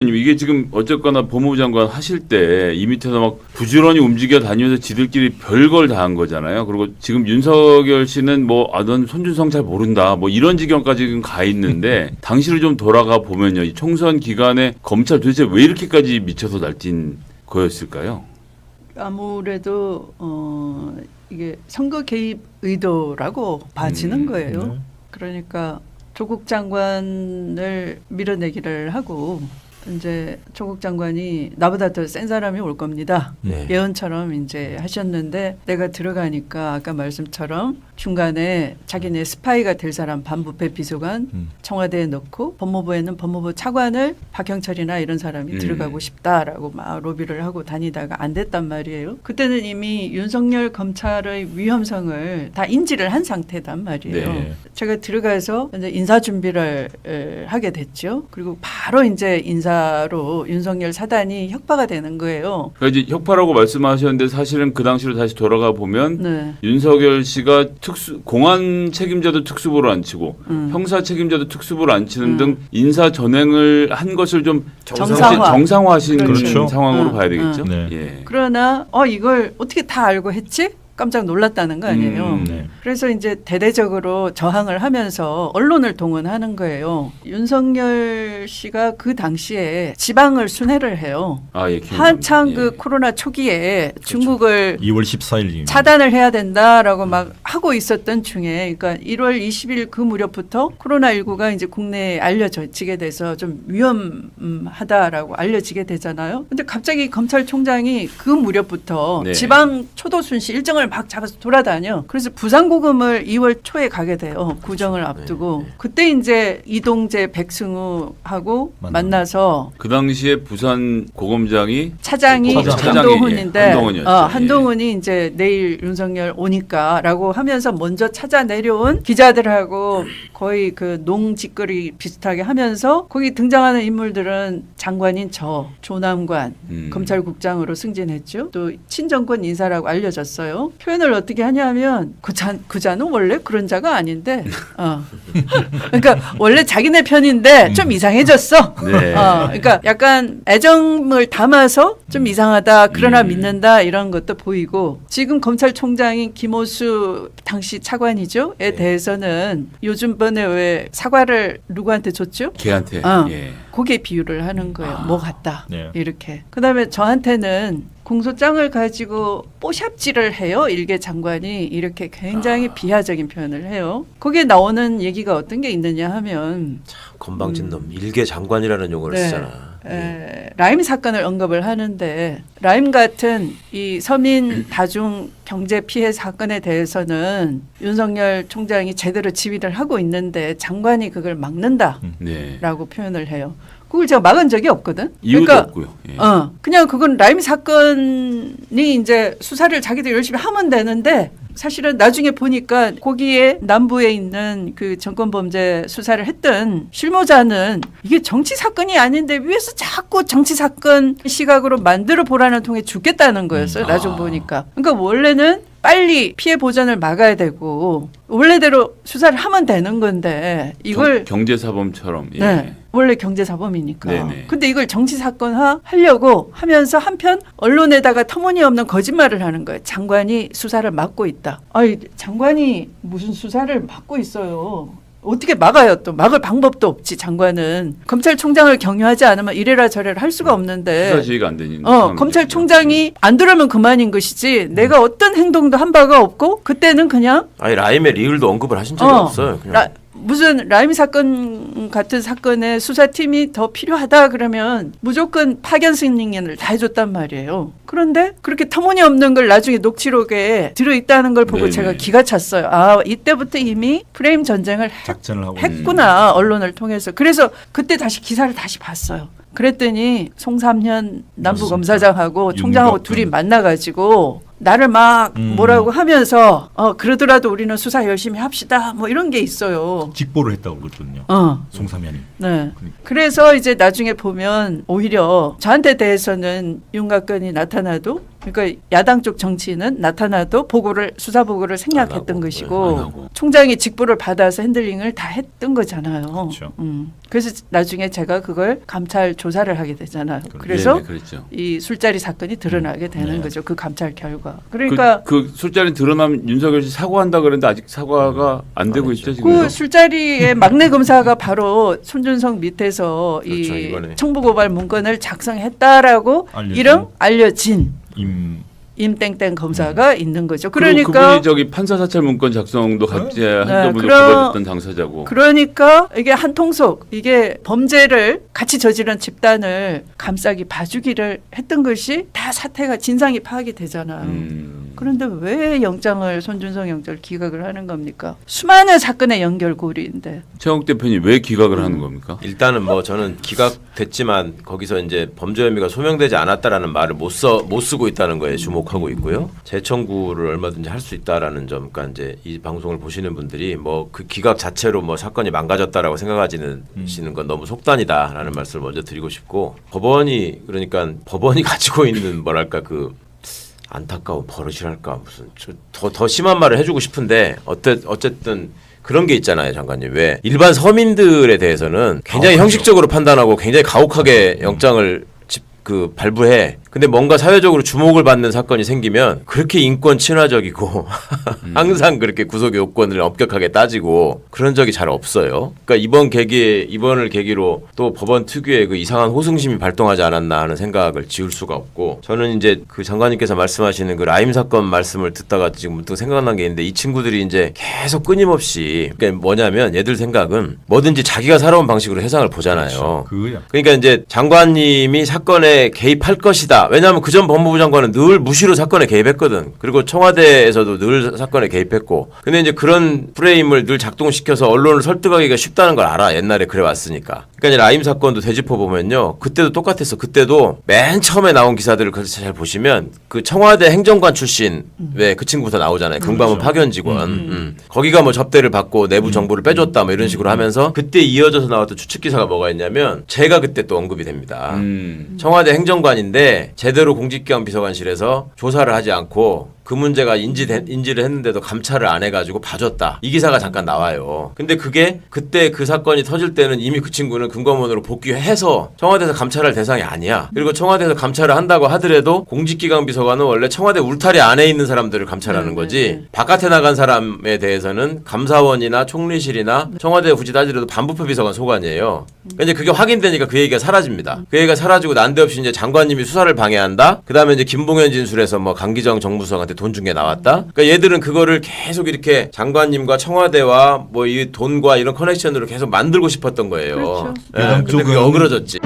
교수님 이게 지금 어쨌거나 법무부 장관 하실 때 이 밑에서 막 부지런히 움직여 다니면서 지들끼리 별걸 다 한 거잖아요. 그리고 지금 윤석열 씨는 뭐 넌 손준성 잘 모른다 뭐 이런 지경까지 지금 가 있는데 당시를 좀 돌아가 보면요. 이 총선 기간에 검찰 도대체 왜 이렇게까지 미쳐서 날뛴 거였을까요? 아무래도 이게 선거 개입 의도라고 봐지는 거예요. 그러니까 조국 장관을 밀어내기를 하고 이제 조국 장관이 나보다 더 센 사람이 올 겁니다. 예언처럼 이제 하셨는데 내가 들어가니까 아까 말씀처럼 중간에 자기네 스파이가 될 사람 반부패 비서관 청와대에 넣고 법무부에는 법무부 차관을 박형철이나 이런 사람이 들어가고 싶다라고 막 로비를 하고 다니다가 안 됐단 말이에요. 그때는 이미 윤석열 검찰의 위험성을 다 인지를 한 상태단 말이에요. 네. 제가 들어가서 이제 인사 준비를 하게 됐죠. 그리고 바로 이제 인사로 윤석열 사단이 혁파가 되는 거예요. 그러니까 이제 혁파라고 말씀하셨는데 사실은 그 당시로 다시 돌아가 보면 네. 윤석열 씨가 공안 책임자도 특수부로 앉히고 형사 책임자도 특수부로 앉히는 등 인사 전횡을 한 것을 좀 정상화하신 그렇죠. 상황으로 봐야 되겠죠. 네. 예. 그러나 이걸 어떻게 다 알고 했지? 깜짝 놀랐다는 거 아니에요. 네. 그래서 이제 대대적으로 저항을 하면서 언론을 동원하는 거예요. 윤석열 씨가 그 당시에 지방을 순회를 해요. 아, 예, 한창 예. 그 코로나 초기에 중국을 2월 14일 차단을 해야 된다라고 막 하고 있었던 중에, 그러니까 1월 20일 그 무렵부터 코로나19가 이제 국내에 알려지게 돼서 좀 위험하다라고 알려지게 되잖아요. 근데 갑자기 검찰총장이 그 무렵부터 네. 지방 초도 순시 일정을 막 잡아서 돌아다녀. 그래서 부산고검을 2월 초에 가게 돼요. 구정을 앞두고. 그때 이제 이동재, 백승우하고 만나서 그 당시에 부산 고검장이 차장이 차장이, 한동훈인데 한동훈이었죠. 한동훈이 이제 내일 윤석열 오니까라고 하면서 먼저 찾아 내려온 기자들하고 거의 그 농직거리 비슷하게 하면서 거기 등장하는 인물들은 장관인 저 조남관 검찰국장으로 승진했죠. 또 친정권 인사라고 알려졌어요. 표현을 어떻게 하냐면 그 자는 원래 그런 자가 아닌데 그러니까 원래 자기네 편인데 좀 이상해졌어. 네. 그러니까 약간 애정을 담아서 좀 이상하다 그러나 믿는다 이런 것도 보이고, 지금 검찰총장인 김호수 당시 차관이죠.에 대해서는 요즘 번에 왜 사과를 누구한테 줬죠? 걔한테. 예. 그게 비유를 하는 거예요. 뭐 같다. 네. 이렇게. 그다음에 저한테는 공소장을 가지고 뽀샵질을 해요. 일개 장관이 이렇게 굉장히 비하적인 표현을 해요. 거기에 나오는 얘기가 어떤 게 있느냐 하면 건방진 놈 일개 장관이라는 용어를 네. 쓰잖아. 라임 사건을 언급을 하는데 라임 같은 이 서민 다중 경제 피해 사건에 대해서는 윤석열 총장이 제대로 지휘를 하고 있는데 장관이 그걸 막는다라고 네. 표현을 해요. 그걸 제가 막은 적이 없거든. 이유도 그러니까 없고요. 예. 그냥 그건 라임 사건이 이제 수사를 자기들 열심히 하면 되는데 사실은 나중에 보니까 거기에 남부에 있는 그 정권범죄 수사를 했던 실무자는 이게 정치 사건이 아닌데 위에서 자꾸 정치 사건 시각으로 만들어 보라는 통에 죽겠다는 거였어요. 나중 보니까. 그러니까 원래는 빨리 피해 보전을 막아야 되고 원래대로 수사를 하면 되는 건데 이걸 경제사범처럼. 예. 네. 원래 경제사범이니까. 네네. 근데 이걸 정치사건화 하려고 하면서 한편 언론에다가 터무니없는 거짓말을 하는 거예요. 장관이 수사를 막고 있다. 아니 장관이 무슨 수사를 막고 있어요. 어떻게 막아요? 또 막을 방법도 없지. 장관은 검찰총장을 경유하지 않으면 이래라 저래라 할 수가 없는데 수사 지휘가 안 되는. 검찰총장이 안 들으면 그만인 것이지 내가 어떤 행동도 한 바가 없고 그때는 그냥 아니 라임의 리을도 언급을 하신 적이 없어요. 그냥. 무슨 라임 사건 같은 사건에 수사팀이 더 필요하다 그러면 무조건 파견 승인을 다 해줬단 말이에요. 그런데 그렇게 터무니없는 걸 나중에 녹취록에 들어있다는 걸 보고 네네. 제가 기가 찼어요. 아, 이때부터 이미 프레임 전쟁을 작전을 하고 했구나. 언론을 통해서. 그래서 그때 다시 기사를 다시 봤어요. 그랬더니 송삼현 남부검사장하고 총장하고 둘이 만나가지고 나를 막 뭐라고 하면서 그러더라도 우리는 수사 열심히 합시다 뭐 이런 게 있어요. 직보를 했다고 그러거든요. 송삼현이. 네. 그래서 이제 나중에 보면 오히려 저한테 대해서는 윤곽근이 나타나도 그러니까 야당 쪽 정치인은 나타나도 수사 보고를 생략했던 하고, 것이고 안 하고. 총장이 직보를 받아서 핸들링을 다 했던 거잖아요. 그렇죠. 그래서 나중에 제가 그걸 감찰 조사를 하게 되잖아요. 그래서 네, 그랬죠. 이 술자리 사건이 드러나게 되는 네. 거죠. 그 감찰 결과. 그러니까 그 술자리 드러나면 윤석열 씨 사과한다 그랬는데 아직 사과가 안 되고 있죠 지금. 그 술자리의 막내 검사가 바로 손준성 밑에서 그렇죠, 이 이번에. 청부고발 문건을 작성했다라고 이름 알려진 임땡땡 검사가 있는 거죠. 그리고 그러니까 그분이 저기 판사 사찰 문건 작성도 같이 한 분도 그럼- 고발됐던 당사자고. 그러니까 이게 한 통속 이게 범죄를 같이 저지른 집단을 감싸기 봐주기를 했던 것이 다 사태가 진상이 파악이 되잖아요. 그런데 왜 영장을 손준성 영장을 기각을 하는 겁니까? 수많은 사건의 연결고리인데. 최영욱 대표님 왜 기각을 하는 겁니까? 일단은 뭐 저는 기각됐지만 거기서 이제 범죄 혐의가 소명되지 않았다라는 말을 못 쓰고 있다는 거에 주목하고 있고요. 재청구를 얼마든지 할 수 있다라는 점, 그러니까 이제 이 방송을 보시는 분들이 뭐 그 기각 자체로 뭐 사건이 망가졌다라고 생각하시는 건 너무 속단이다라는 말씀을 먼저 드리고 싶고, 그러니까 법원이 가지고 있는 뭐랄까 그 안타까운 버릇이랄까 무슨 더 심한 말을 해주고 싶은데 어쨌든 그런 게 있잖아요, 장관님. 왜 일반 서민들에 대해서는 굉장히 가혹하죠. 형식적으로 판단하고 굉장히 가혹하게 영장을 발부해. 근데 뭔가 사회적으로 주목을 받는 사건이 생기면 그렇게 인권 친화적이고 항상 그렇게 구속 요건을 엄격하게 따지고 그런 적이 잘 없어요. 그러니까 이번을 계기로 또 법원 특유의 그 이상한 호승심이 발동하지 않았나 하는 생각을 지울 수가 없고, 저는 이제 그 장관님께서 말씀하시는 그 라임 사건 말씀을 듣다가 지금 문득 생각난 게 있는데, 이 친구들이 이제 계속 끊임없이, 그러니까 뭐냐면 얘들 생각은 뭐든지 자기가 살아온 방식으로 세상을 보잖아요. 그거야. 그러니까 이제 장관님이 사건에 개입할 것이다. 왜냐하면 그전 법무부 장관은 늘 무시로 사건에 개입했거든. 그리고 청와대에서도 늘 사건에 개입했고. 근데 이제 그런 프레임을 늘 작동시켜서 언론을 설득하기가 쉽다는 걸 알아. 옛날에 그래 왔으니까. 그러니까 이제 라임 사건도 되짚어 보면요, 그때도 똑같았어. 그때도 맨 처음에 나온 기사들을 잘 보시면 그 청와대 행정관 출신 왜 그 친구부터 나오잖아요. 금감원 파견 직원. 거기가 뭐 접대를 받고 내부 정보를 빼줬다 뭐 이런 식으로 하면서, 그때 이어져서 나왔던 추측 기사가 뭐가 있냐면, 제가 그때 또 언급이 됩니다. 청와대 행정관인데 제대로 공직기강 비서관실에서 조사를 하지 않고 그 문제가 인지를 했는데도 감찰을 안 해가지고 봐줬다. 이 기사가 잠깐 나와요. 근데 그게 그때 그 사건이 터질 때는 이미 그 친구는 금감원으로 복귀해서 청와대에서 감찰할 대상이 아니야. 그리고 청와대에서 감찰을 한다고 하더라도 공직기강 비서관은 원래 청와대 울타리 안에 있는 사람들을 감찰하는 거지, 바깥에 나간 사람에 대해서는 감사원이나 총리실이나 청와대 굳이 따지려도 반부패 비서관 소관이에요. 그러니까 이제 그게 확인되니까 그 얘기가 사라집니다. 그 얘기가 사라지고 난데없이 이제 장관님이 수사를 방해한다. 그다음에 이제 김봉현 진술에서 뭐 강기정 정무수석한테 돈 준 게 나왔다. 그러니까 얘들은 그거를 계속 이렇게 장관님과 청와대와 뭐 이 돈과 이런 커넥션으로 계속 만들고 싶었던 거예요. 그렇죠. 예, 근데 그게 어그러졌지.